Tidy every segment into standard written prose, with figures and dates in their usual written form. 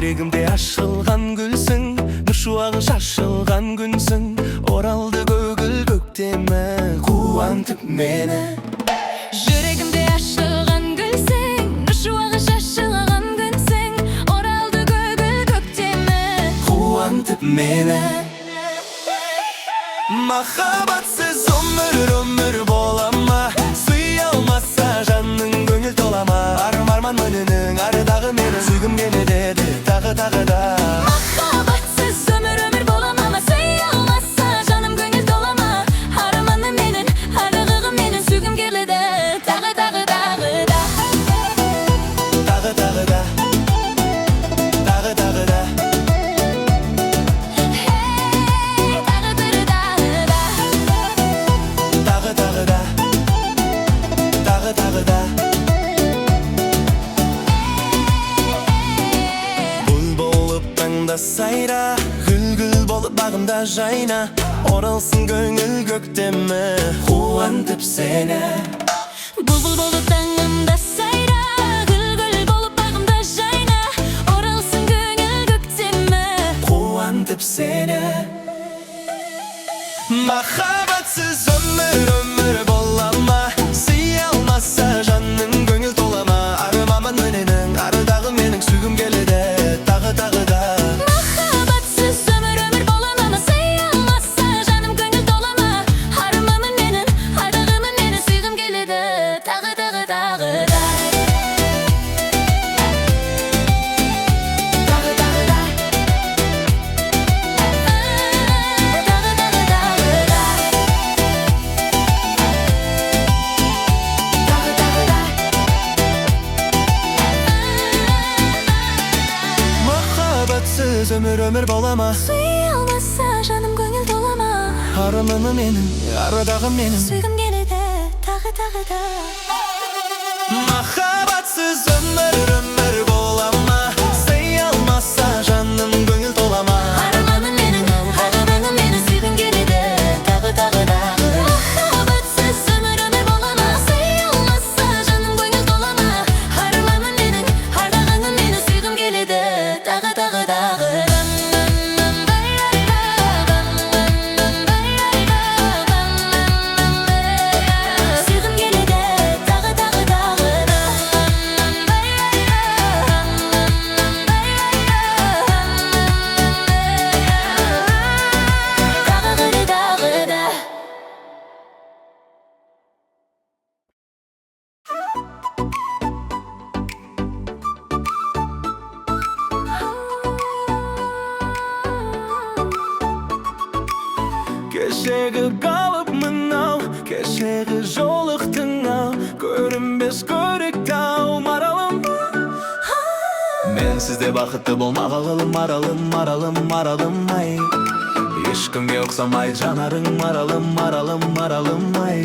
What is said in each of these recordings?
жүрегімде ашылған гүлсің, нұр шуағы шашылған күнсің. Оралды көгіл көктемі, қуантып мені. Жүрегімде ашылған гүлсің, нұр шуағы шашылған күнсің. Оралды көгіл көктемі, қуантып мені. Махаббатсыз өмір бола ма? Сүйе алмаса жанның көңіл тола ма? Арман мінінің арыдағы мені сүйгім келеді тағы да. Махаббатсыз өмір бола ма? Сүйе алмаса жаным көңіл тола ма? Арманы менің, арығы менің сүйгім келеді тағы да. Сайра, гүл болып бағымда жайна. Оралсын көңіл көктемі, қуантып сені. Бұлбұл болып таңымда сайра, гүл болып бағымда жайна. Оралсын көңіл көктемі, қуантып сені. Махаббатсыз өмір бола ма? Сүйе алмаса жанның көңіл тола ма? Арман мінінің арыдағы менің сүйгім келеді тағы да. Өмір бола ма? Сүйе алмаса жаным көңіл тола ма? Арманы менің, арадағы менің сүйгім келеді тағы да. Махаббатсыз өмір бола ма? Сүйе алмаса жаным көңіл тола ма? Арманы менің сүйгім келеді тағы да. Махаббатсыз өмір бола ма? Сүйе алмаса жаным көңіл тола ма? Арманы менің, ардағаны менің сүйгім келеді тағы да. Кешегі қалып мынау, кешегі жолықтың ау, көрінбес көріктау маралым. Мен сізде бақытты болмағалым, маралым ай. Ешкімге ұқсамай жанарың маралым ай.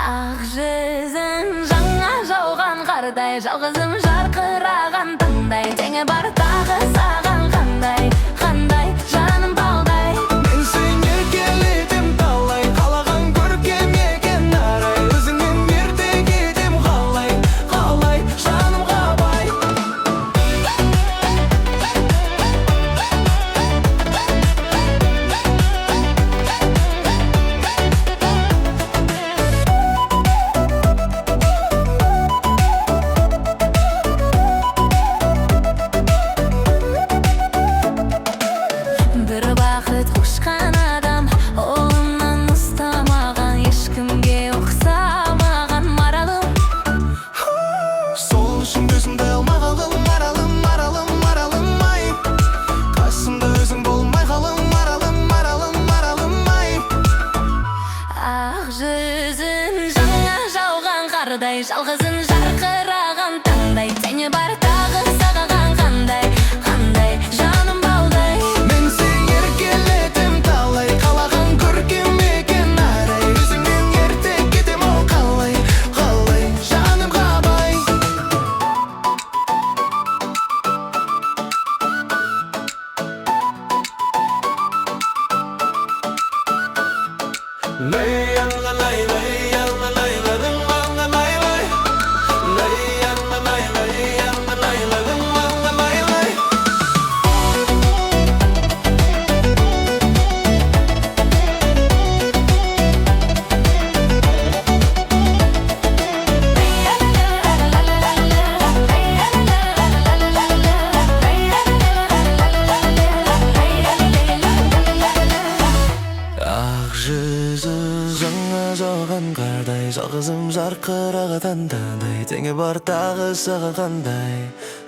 Ақ жүзің жаңа жауған қардай, жалғызым жарқыраған таңдай. Теңі бар тағы саған қандай жаным балдай. Мен сен еркелетем талай, қалаған көркем екен арай. Өзіңмен ерте кетем қалай жаным қабай. Жалғызын жарқыраған таңдай, теңі бар тағы саған қандай жаным балдай. Мен сен еркелетем талай, қалаған көркем екен арай. Өзіңмен ерте кетем ау қалай жаным қабай. жарқырағатандай теңі бар тағы саған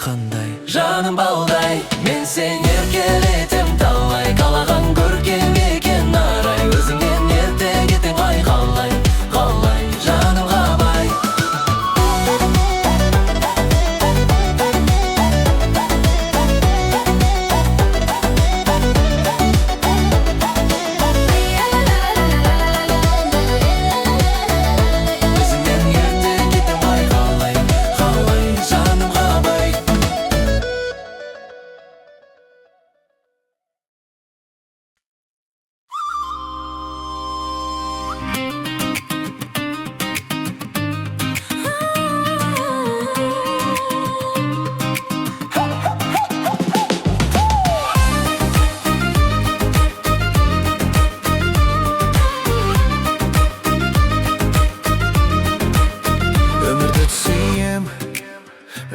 қандай жаным балдай мен сен еркелетем талай қалаған көркем екен арай өзіңнен ерте кетең ай қалай жаным қабай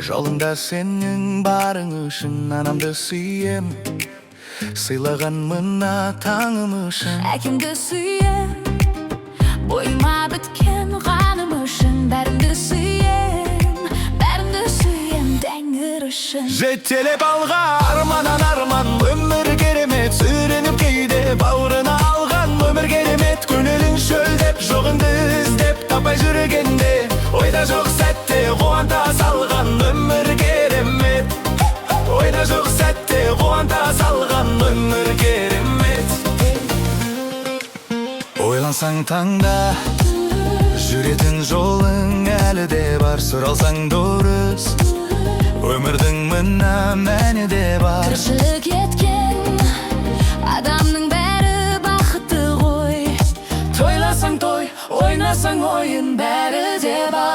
жолыңда сенің барың үшін анамды сүйем сыйлаған мына таңым үшін әкемді сүйем бойыма біткен қаным үшін бәрімді сүйем тәңір үшін жетелеп алға арманнан арман өмір керемет сүрініп кейде бауырына алған өмір керемет көңілің шөлдеп жоғыңды іздеп таппай жүргенде ойда жоқ сәтте қуанта салған өмір керемет ойда жоқ сәтте қуанта салған өмір керемет ойлансаң таңда жүретін жолың әлі де бар сұралсаң дұрыс өмірдің мына мәні де бар тіршілік еткен адамның бәрі бақытты ғой тойласаң той ойнасаң ойын бәрі де бар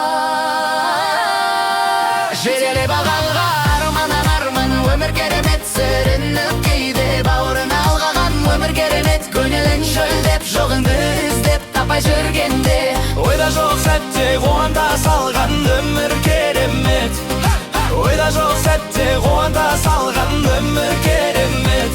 жетелеп алға арманнан арман өмір керемет сүрініп кейде бауырына алған өмір керемет көңілің шөлдеп жоғыңды іздеп таппай жүргенде ойда жоқ сәтте қуанта салған өмір керемет ойда жоқ сәтте қуанта салған өмір керемет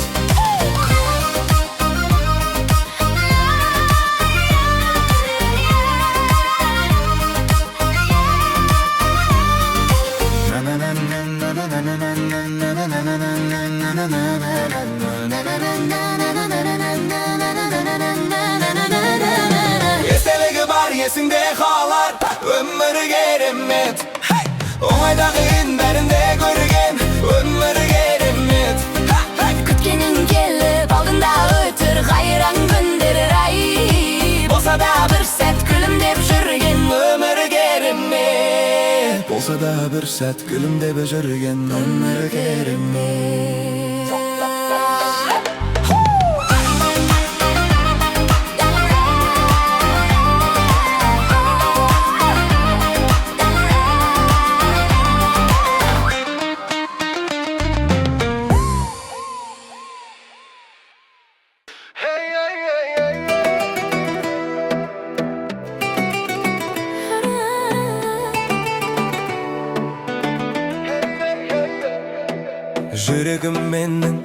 естелігі бар есіңде қалар өмір керемет оңайда қиын бәрінде көрген өмір керемет күткенің келіп алдында өтір қайран күндер рай болса да бір сәт күлімдеп жүрген өмір керемет болса да бір сәт күлімдеп жүрген өмір керемет жүрегім менің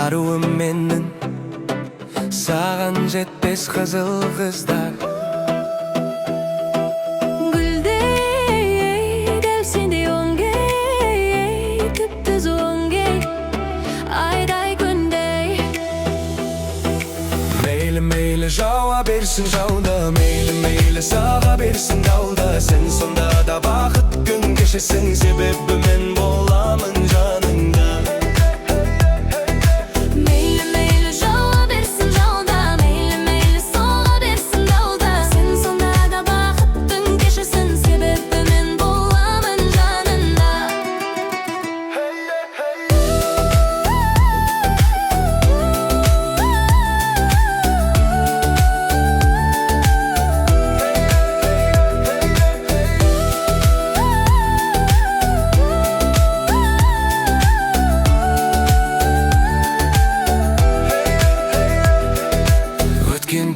аруым менің саған жетпес қызыл қыздар гүлдей дәл сендей оңгей тіп-түз оңгей айдай күндей мейлі жауа берсін жауды мейлі саға берсін дауды сен сонда да бақыт күн кешесің себебі мен боламын жаныңда мейлі жауа берсін жауды мейлі соға берсін дауды сен сонда да бақыттың кешесің себебі мен боламын жаныңда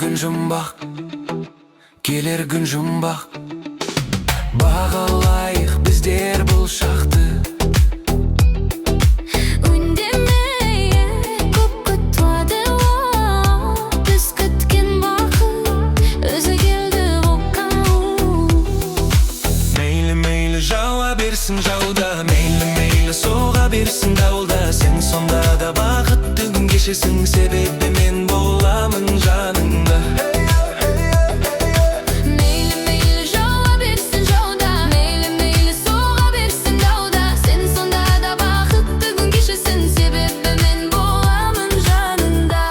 күн жұмбақ келер күн жұмбақ бағалайық біздер бұл шақты үндемей көп күтуады біз күткен бақыт өзі келді берсін жауда, мейлі соға берсін дауылда. Сен сонда да бақытты күн кешесің, себебі мен боламын жаныңда. Мейлі жауа берсін жауда, мейлі соға берсін дауылда. Сен сонда да бақытты күн кешесің, себебі мен боламын жаныңда.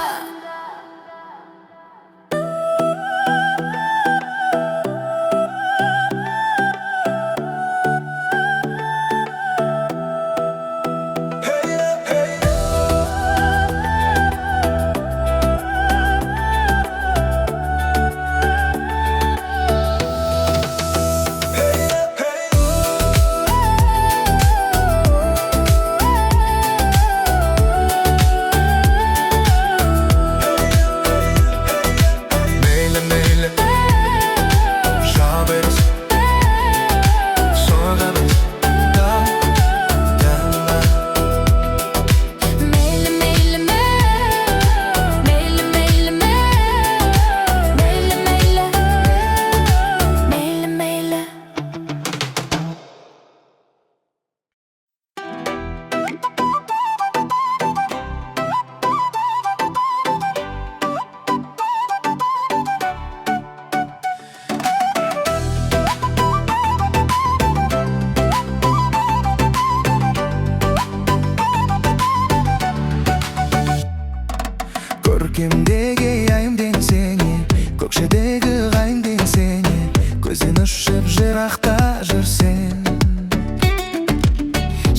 Көркемдегі айымден сені, көкшедегі ғайымден сені, көзін ұшып жырақта жүрсен.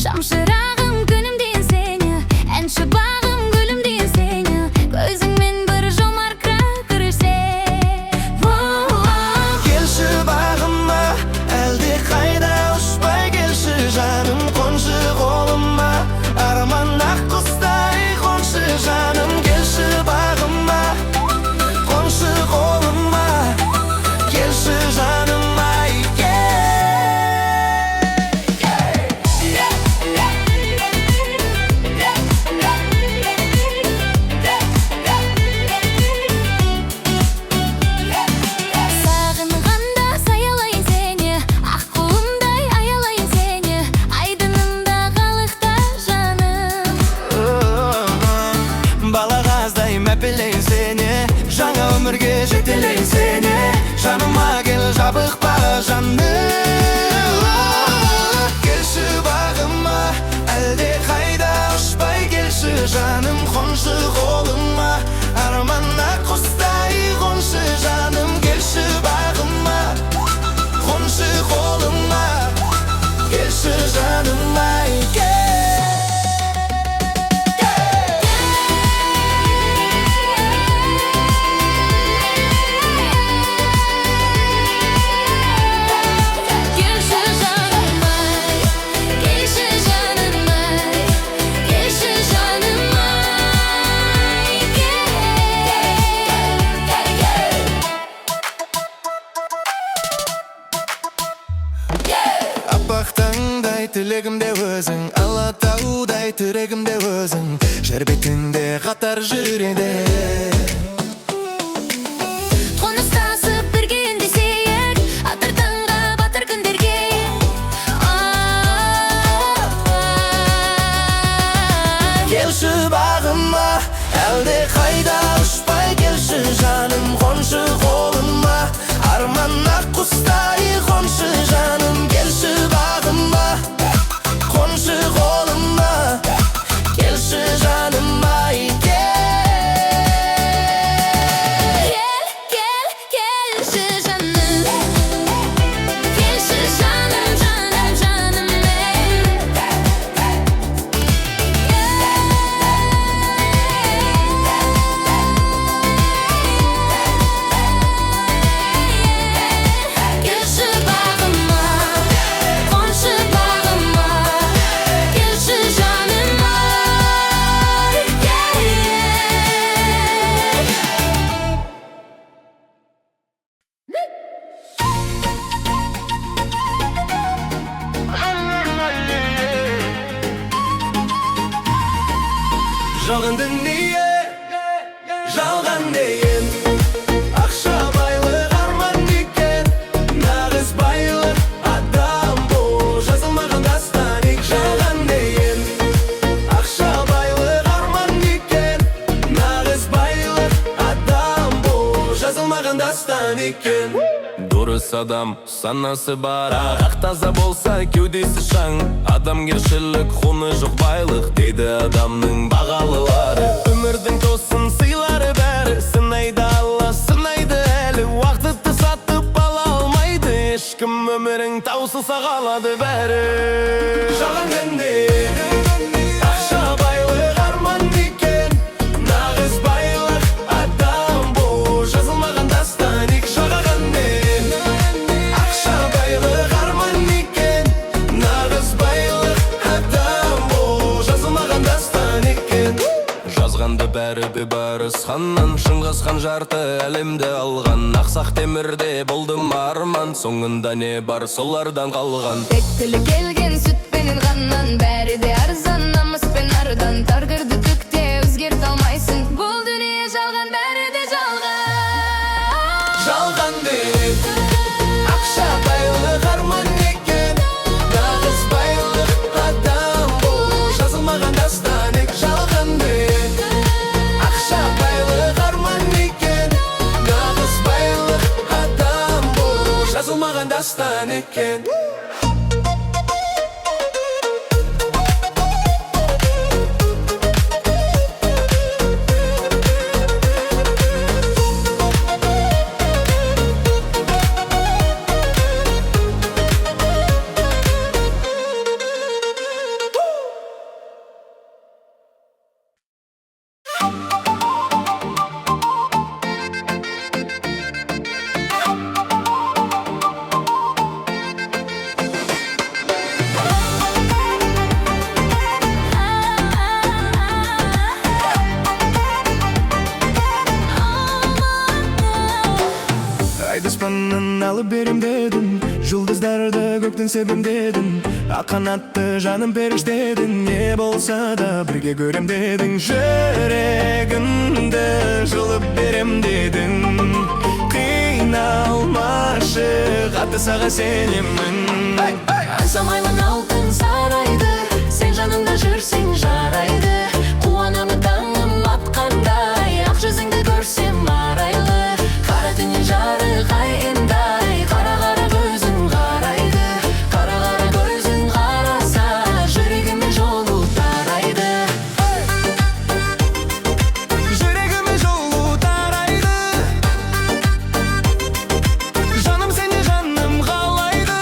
Шамшырағым күнімден сені, әнші бағым гүлімден сені, көзіңмен бір жомарт күрсен. Келші бағыма, әлде қайда ұшпай келші жаным, қоншы қолыма, арман ақ құстай қоншы жаным. Келші бағыма, қоншы қолыма, келші жаным ай. Сағынғанда саялайын сені, ақ қолымдай аялайын сені, айдынында қалықта жаным. Балағаздай мәпелейін сені, жаңа өмірге жетелейін сені, жаныма кел жабықпа жаным. Келші бағыма, әлде қайда ұшпай келші жаным, қоншы қолыма, арман ақ құстай қоншы жаным. Келші бағыма, қоншы қолыма, келші жаным ай. Келші жаным ай, келші жаным ай, келші жаным ай, Аппақ таңдай тілегімде өзің, алатаудай тірегімде өзің, жер бетінде қатар жүреді. қоныстасып бірге үндесейік, атар таңға батар күндерге. Келші бағыма, әлде қайда ұшпай келші жаным, қоншы қолыма, арман ақ құстай қоншы жаным. Келші бағыма, қоншы қолыма, келші жаным ай. Келші жаным, келші жаным, жаным, жаным келші бағыма, қоншы бағыма, келші жаным ай. Жалған дүние, жалған дейін, ақша байлық арман екен, нағыз байлық адам бұл. Жазылмағанда адам санасы бар. Ақ таза болса кеудесі шаң, адамгершілік құны жоқ байлық дейді адамның бағалылары. Өмірдің тосын сыйлары бәрі, сынайды Алла, сынайды әлі. Уақытты сатып ала алмайды ешкім, өмірің таусылса қалады бәрі. Жалған кәнде ақша байлық арман екен, нағыз байлық адам бұл жазылмаған дастан. Жалған ақша байлық арман екен, нағыз байлық адам бұл жазылмаған дастан екен. Жазғанды бәрі бейбарыс ханнан, Шыңғыс хан жарты әлемді алған. Ақсақ темірде болдым арман, соңында не бар солардан қалған. Тектілі келген сүтпенен ғаннан, бәрі де арзан, намыс пен ардан. Таргырды түкте өзгерт алмайсың, бұл дүние жалған, бәрі де жалған. Жалған деп ақша байлық арман екен, нағыз байлық адам бұл жазылмаған дастан. Жалған деп ақша байлық арман екен, нағыз байлық адам бұл жазылмаған дастан екен. Аспаннан алып берем дедің, жұлдыздарды көктен себем дедің. Ақ қанатты жаным періштедің, не болса да бірге көрем дедің. Жүрегімді жұлып берем дедің, қиналмашы, қатты саған сенемін. Аңсамаймын алтын сарайды, сен жанымда жүрсең жарайды. Қуанамын таңым атқандай, ақ жүзіңді көрсем арайлы. Қара түннен жарық айындай, қара-қара көзің қарайды. Қара-қара көзің қараса, жүрегіме жолу тарайды. Жүрегіме жолу тарайды, жаным сені жаным қалайды.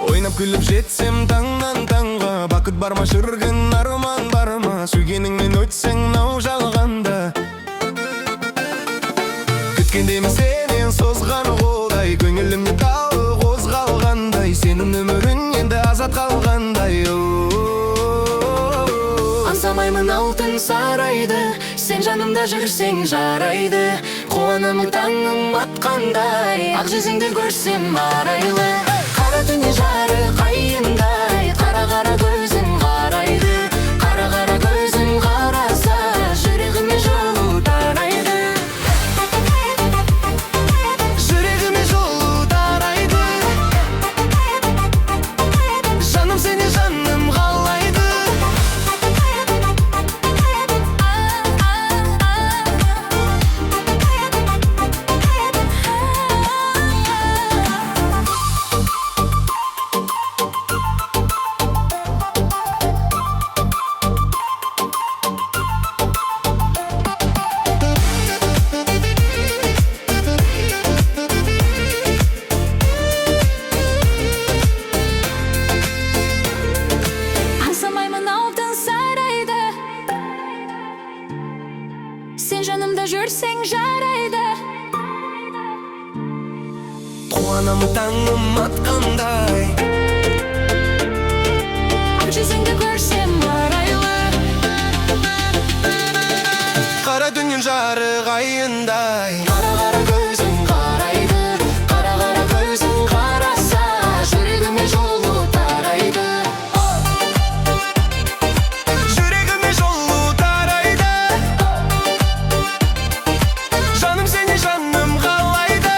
Ойнап күліп жетсем таңнан таңға, бақыт бар ма, шіркін арман бар ма? Сүйгеніңмен өтсең нау жалғанда, күткендеймін сенен созған қолдай. Көңілімде тағы қозғалғандай, сенің өмірің енді азат қалғандай. Аңсамаймын алтын сарайды, сен жанымда жүрсең жарайды. Қуанамын таңым атқандай, ақ жүзіңді көрсем арайлы. Қара түннен жарық айындай, қара-қара көзің қарайды. Қара-қара көзің қараса, жүрегіме жолу тарайды. Жүрегіме жолу тарайды, жаным сені жаным қалайды. Аңсамаймын алтын сарайды, сен жанымда жүрсең жарайды. Қуанамын таңым атқандай, Ақ жүзіңді көрсем арайлы. қара түннен жарық айындай. Қара-қара көзің қарайды. Қара-қара көзің қараса, жүрегіме жолу тарайды. Жүрегіме жолу тарайды, жаным сені жаным қалайды.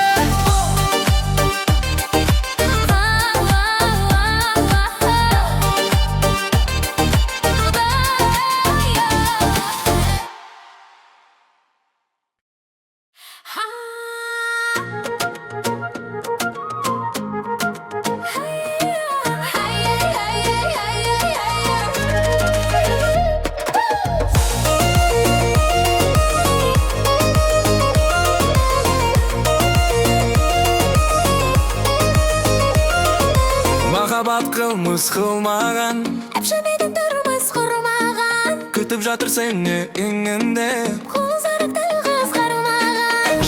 Қымбат қылмыс қылмаған, әпшемеден тұрмыс құрмаған, күтіп жатыр сені еңінде. Құлзарып тіл қыз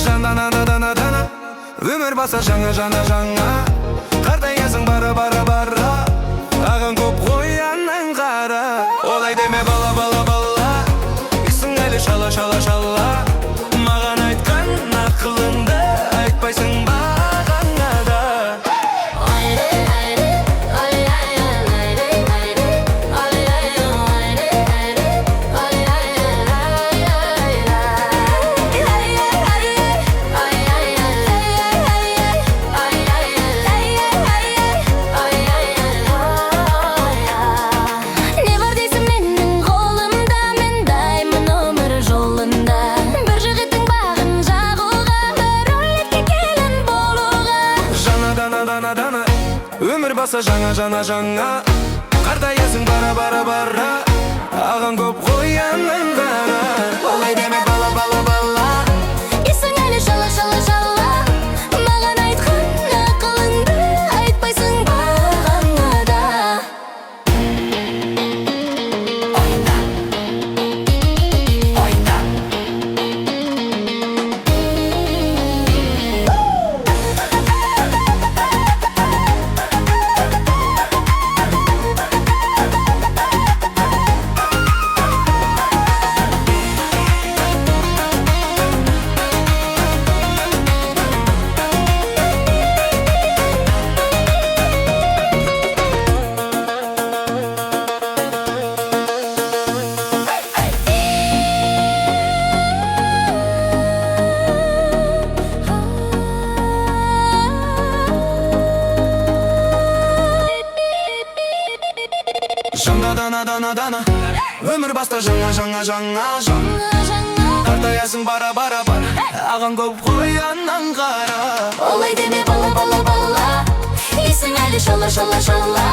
Жандана дана дана, өмір баса жаңа қартаясың бара ағын көп қояннан қара. Олай деме бала, исің әлі шала. Маған айтқан ақылыңды айтпайсың бағаңа да. Не бар дейсің менің қолымда, мен даймын өмір жолында. Бір жігіттің бағын жағуға, бір рөлетке келін болуға. Жана дана, өмір баса жаңа қартаясың бара ағын көп қояннан қара. Олай деме бала, Исің әлі шала. Маған айтқан ақылыңды айтпайсың бағаңа да. Жана дана, өмір баста жаңа қартаясың бара ағын көп қояннан қара. Олай деме бала, Исің әлі шала.